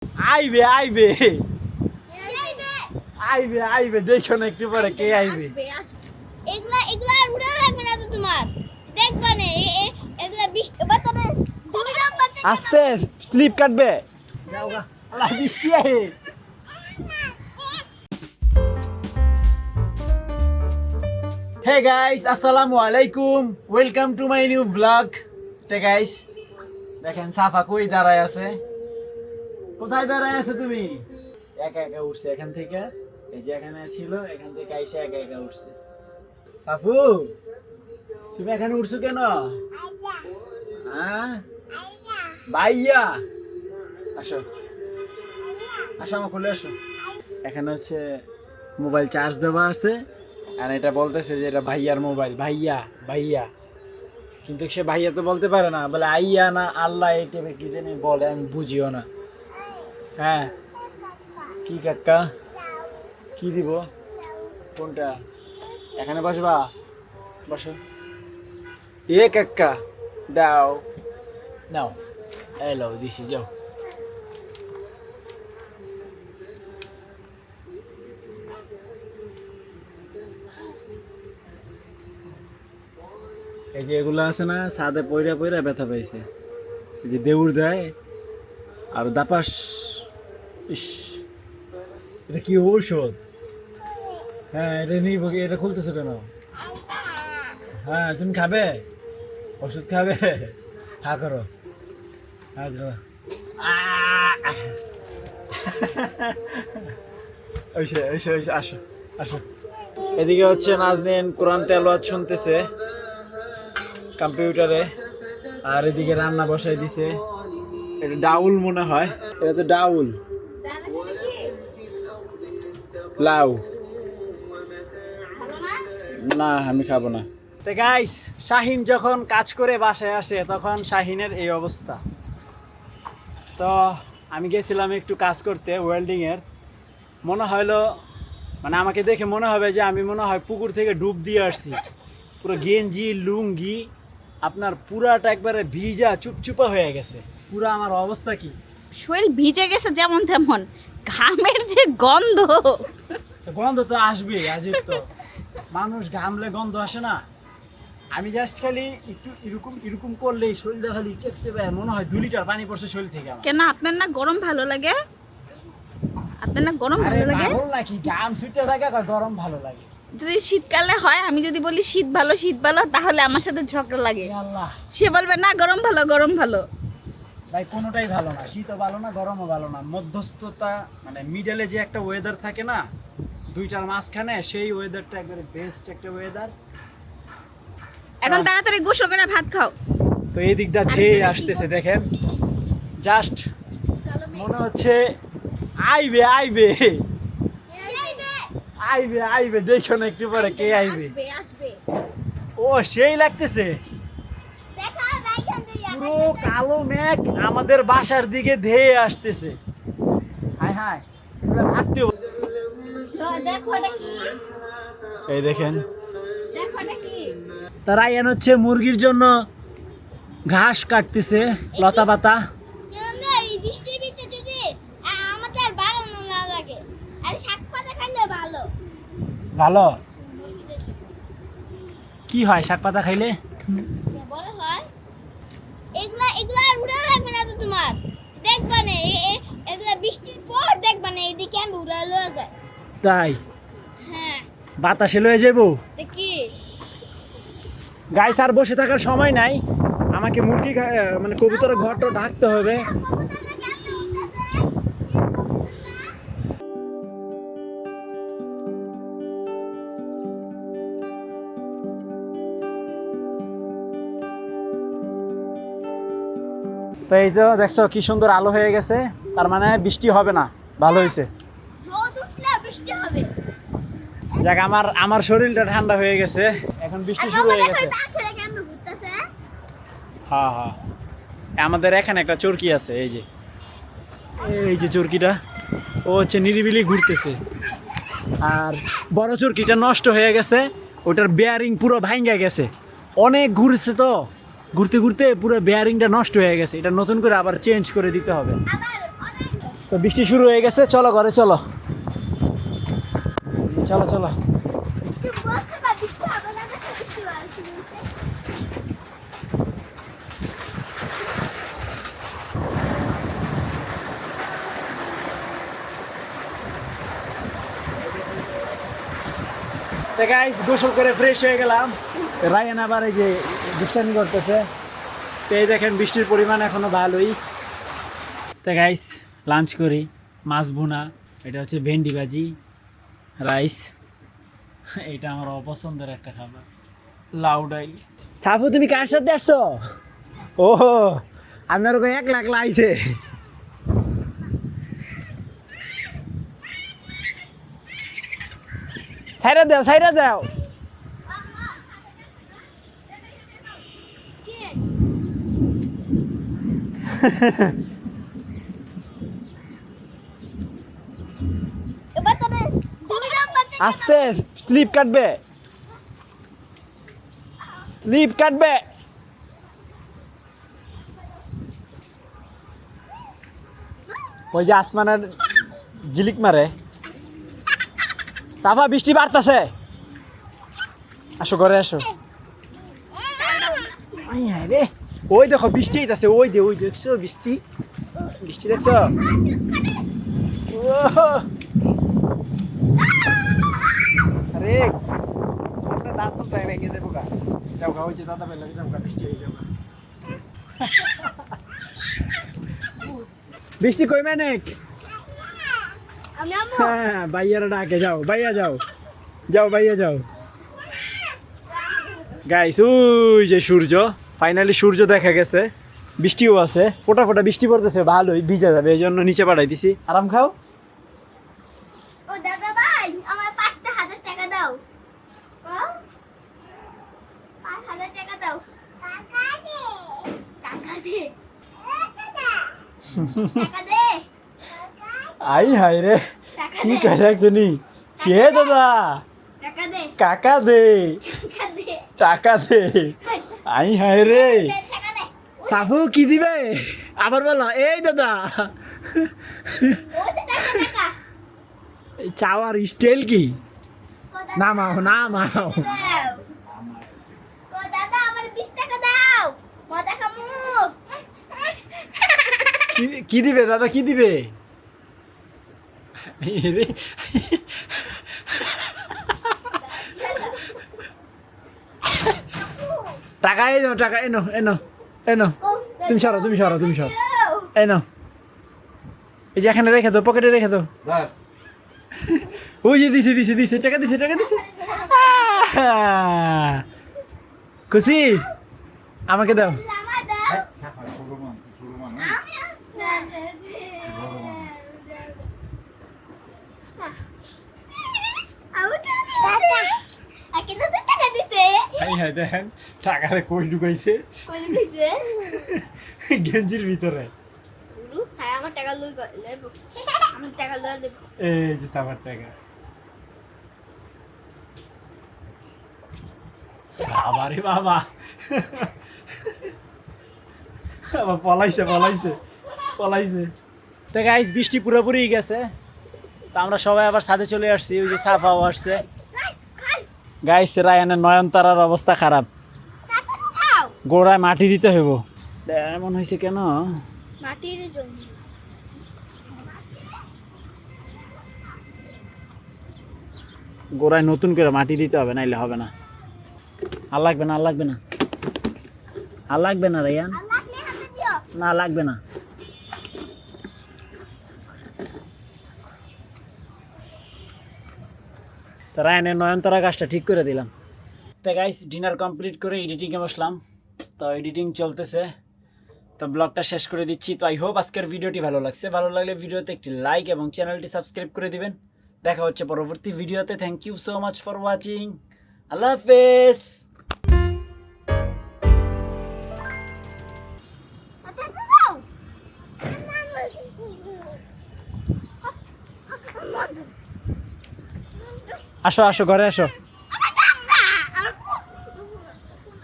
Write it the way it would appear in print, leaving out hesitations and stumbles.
আইবে আইবে আইবে আইবে দেখো না একটু পরে কে আইবে। এগুলা এগুলা আর উড়ে লাগবে না তো তোমার, দেখবা না এগুলা বৃষ্টি বাতারে আস্তে স্লিপ কাটবে। যাও গা আল্লাহ বৃষ্টি আহে। হে গাইস আসসালামু আলাইকুম, welcome to my new blog. তে গাইস দেখেন সাফা কই দাঁড়ায় আছে, কোথায় দাঁড়ায় আছে তুমি? একা একা উঠছে এখান থেকে, এই যে এখানে ছিল এখান থেকে আইসা একা একা উঠছে। সাফু তুমি এখানে উঠছো কেন? হ্যাঁ ভাইয়া আসো আসো আমার কোলে আসো। এখানে হচ্ছে মোবাইল চার্জ দেওয়া আছে আর এটা বলতেছে যে এটা ভাইয়ার মোবাইল, ভাইয়া ভাইয়া, কিন্তু সে ভাইয়া তো বলতে পারে না, বলে আইয়া না আল্লাহ এই টাইপের কি জানি বলে, আমি বুঝিও না। হ্যাঁ কি কাকা কি দিব? কোনটা? এখানে বসবা, বসো। এ কাকা দাও নাও, এলো দিছি যাও। এই যে এগুলো আছে না, ছাদে পয়রা পয়রা ব্যথা পাইছে, এই যে দেউর দেয় আর দাপাস। ইস এটা কি ঔষধ? হ্যাঁ এটা নিব, এটা খুলতেছো কেন? হ্যাঁ তুমি খাবে ওষুধ, খাবে? হ্যাঁ করো, হ্যাঁ করো। ওইসে ওইসে ওইসে আসো আসো। এদিকে হচ্ছে নাজনীন কোরআন তেলাওয়াত শুনতেছে কম্পিউটারে, আর এদিকে রান্না বসাই দিছে। এটা ডাউল মনে হয়, এটা তো ডাউল, লাউ না আমি খাবো না। তো গাইস শাহিন যখন কাজ করে বাসায় আসে তখন শাহিনের এই অবস্থা। তো আমি গেছিলাম একটু কাজ করতে ওয়েল্ডিং এর, মনে হইলো মানে আমাকে দেখে মনে হবে যে আমি মনে হয় পুকুর থেকে ডুব দিয়ে আসছি। পুরো গেঞ্জি লুঙ্গি আপনার পুরাটা একবারে ভিজা চুপচুপা হয়ে গেছে। পুরা আমার অবস্থা কি, শরীর ভিজে গেছে যেমন তেমন, ঘামের যে গন্ধ। গন্ধ তো আসবে, আজব তো মানুষ ঘামলে গন্ধ আসে না? আমি জাস্ট খালি একটু এরকম এরকম করলেই শরীরটা খালি টেপটেপে মনে হয় 2 লিটার পানি পড়ছে শরীর থেকে আমার। কেন আপনার না গরম ভালো লাগে? আপনার না গরম ভালো লাগে? পাগল নাকি, ঘাম ছুটে থাকে আর গরম ভালো লাগে। যদি শীতকালে হয়, আমি যদি বলি শীত ভালো তাহলে আমার সাথে ঝগড়া লাগে। এ আল্লাহ, সে বলবে না গরম ভালো। ভাই কোনোটাই ভালো না, শীতও ভালো না গরমও ভালো না, মধ্যস্থতা মানে মিডলে যে একটা ওয়েদার থাকে না, দুইটার মাঝখানে, সেই ওয়েদারটা একবারে বেস্ট একটা ওয়েদার। এখন তাড়াতাড়ি গোসল করে ভাত খাও। তো এই দিকটা ধেয়ে আসতেছে দেখেন, জাস্ট মনে হচ্ছে আইবে আইবে আইবে আইবে দেখো না একটু পরে কে আইবে। ও সেই লাগতেছে, পুরো কালো মেঘ আমাদের বাসার দিকে ধেয়ে আসতেছে। হায় হায় পুরো ভাবতেও। দেখো এটা কি, এই দেখেন দেখো এটা কি। তারা এন হচ্ছে মুরগির জন্য ঘাস কাটতেছে, লতা পাতা। এই বৃষ্টির ভিতরে যদি আমাদের ভালো না লাগে, আর শাক পাতা খাইলে ভালো। ভালো কি হয় শাক পাতা খাইলে? বড় হয় এগুলা এগুলা আর উড়ে লাগবে না তো তোমার, দেখবা না এগুলা বৃষ্টির পর দেখবা না এদিকে আমি উড়ে লয়ে যায়। তাই হ্যাঁ বাতাসে লয়ে যাবো। তো কি গাইস আর বসে থাকার সময় নাই, আমাকে মুরগি মানে কবুতরের ঘরটা ঢাকতে হবে। তো এই তো দেখছো কি সুন্দর আলো হয়ে গেছে, তার মানে বৃষ্টি হবে না, ভালো হয়েছে। রোদ উঠলে বৃষ্টি হবে। যাক আমার শরীরটা ঠান্ডা হয়ে গেছে, এখন বৃষ্টি শুরু হয়ে গেছে। হ্যাঁ হ্যাঁ আমাদের এখানে একটা চরকি আছে, এই যে চরকিটা, ও হচ্ছে নিরিবিলি ঘুরতেছে। আর বড় চরকিটা নষ্ট হয়ে গেছে, ওটার বেয়ারিং পুরো ভাঙ্গা গেছে, অনেক ঘুরছে তো, ঘুরতে ঘুরতে পুরো বেয়ারিংটা নষ্ট হয়ে গেছে, এটা নতুন করে আবার চেঞ্জ করে দিতে হবে। তো বৃষ্টি শুরু হয়ে গেছে, চলো ঘরে চলো, চলো চলো। তুই বলতে পারছিস তো আমার না কিছু আছে বলতে তো গাইস গোসল করে ফ্রেশ হয়ে গেলাম। রায়ান আবার এই যে দুষ্টামি করতেছে। তো এই দেখেন বৃষ্টির পরিমাণ এখনো ভালোই। তো গাইস লাঞ্চ করি, মাছ ভুনা, এটা হচ্ছে ভেন্ডি ভাজি, রাইস, এটা আমার অপছন্দের একটা খাবার, লাউ ডাইল। সাফু তুমি কার সাথে আসছো? ও আপনার ওকে 1 লাখ লাইছে। সাইরা দাও, সাইরা দাও। কি এবার তবে তুমি নাম্বার আস্তে, স্লিপ কাটবে, স্লিপ কাটবে। ওই যে আসমানের ঝিলিক মারে। তাফা বৃষ্টি বাড়তাছে, আসো ঘরে আসো। আই হায় রে, ওই দেখো বৃষ্টি হইতাছে, ওই দেখছো বৃষ্টি, বৃষ্টি দেখছো? ওহ! আরে ওটা দাঁত তো প্রায় ভেঙে দেবো গা। যাও গা, ওই যে দাদা বেলা যাও গা, বৃষ্টি হয়ে যাও গা। বৃষ্টি কই মেনেক? আমি আমু হ্যাঁ ভাইয়ারা ডাকে, যাও ভাইয়া যাও, যাও ভাইয়া যাও। গাইস ওই যে সূর্য, ফাইনালি সূর্য দেখা গেছে, বৃষ্টিও আছে, ফোটা ফোটা বৃষ্টি পড়তেছে, ভালোই ভিজা যাবে, এই জন্য নিচে পাঠাই দিছি। আরাম খাও। ও দাদা ভাই আমার 5,000 টাকা দাও। 5,000 টাকা দাও। টাকা দে। টাকা দে। টাকা দে। আই হাই রে, টাকা কি দে। করে একজনই, কে দাদা? টাকা দে। কাকা দে, টাকা দে। টাকা দে। আই হাই রে, টাকা দে। সাফু কি দিবে? আবার বলো, এই দাদা। ও টাকা টাকা। এই চাওয়ার স্টাইল কি? ও দাদা নামাও নামাও। দাও। ও দাদা আমার 20 টাকা দাও। মজা খামু। কি দিবে দাদা, কি দিবে? এই রে, টাকা এনো, টাকা এনো, এনো এনো। তুমি সরো, তুমি সরো, তুমি সরো, এনো। এই যে এখানে রেখে দাও, পকেটে রেখে দাও। ওই যে দিছে দিছে দিছে, টাকা দিছে, টাকা দিছে। খুশি? আমাকে দাও। আমার দাও। হাই হাই দেখেন, টাকারে কোষ ঢুকাইছে গেঞ্জির ভিতরে। এই যে সাবার টাকা। বাবা রে বাবা, আবার পলাইছে পলাইছে পলাইছে। তো গাইস বৃষ্টি পুরোপুরি গেছে, তো আমরা সবাই আবার ছাদে চলে আসছি। ওই যে সাফাও আসছে। গাইস রায়ানের নয়নতারার অবস্থা খারাপ, গোড়ায় মাটি দিতে হইব। এমন হয়েছে কেন? মাটির জন্য গোড়ায় নতুন করে মাটি দিতে হবে, নাইলে হবে না। আর লাগবে না, আর লাগবে না, আর লাগবে না রায়ান, আল্লাহ নে হাতে দিও। না লাগবে না। তো রায়ানের নয়নতারা গাছটা ঠিক করে দিলাম। তো গাইস ডিনার কমপ্লিট করে এডিটিংয়ে বসলাম। তো এডিটিং চলতেছে, তো ব্লগটা শেষ করে দিচ্ছি। তো আই হোপ আজকের ভিডিওটি ভালো লাগছে। ভালো লাগলে ভিডিওতে একটি লাইক এবং চ্যানেলটি সাবস্ক্রাইব করে দিবেন। দেখা হচ্ছে পরবর্তী ভিডিওতে। Thank you so much for watching. আল্লাহ হাফেজ। হাতে দাও। আসো আসো ঘরে আসো।